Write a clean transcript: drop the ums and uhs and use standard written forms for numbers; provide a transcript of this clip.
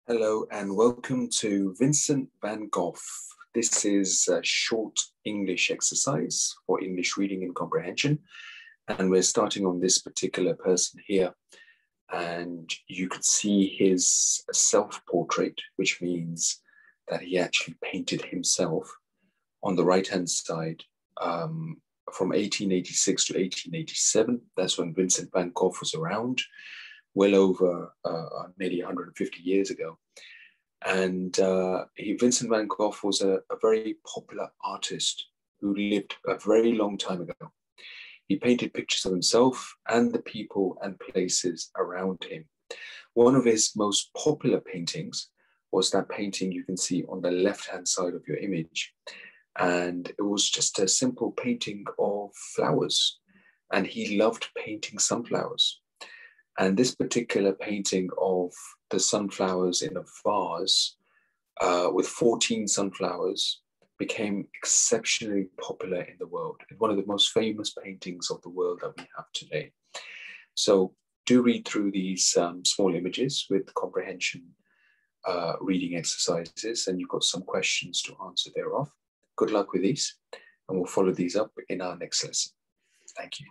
Hello and welcome to Vincent van Gogh. This is a short English exercise for English reading and comprehension. And we're starting on this particular person here. And you can see his self-portrait, which means that he actually painted himself on the right-hand side from 1886 to 1887. That's when Vincent van Gogh was around, well over nearly 150 years ago. And Vincent van Gogh was a very popular artist who lived a very long time ago. He painted pictures of himself and the people and places around him. One of his most popular paintings was that painting you can see on the left-hand side of your image. And it was just a simple painting of flowers. And he loved painting sunflowers. And this particular painting of the sunflowers in a vase with 14 sunflowers became exceptionally popular in the world. It's one of the most famous paintings of the world that we have today. So do read through these small images with comprehension reading exercises, and you've got some questions to answer thereof. Good luck with these, and we'll follow these up in our next lesson. Thank you.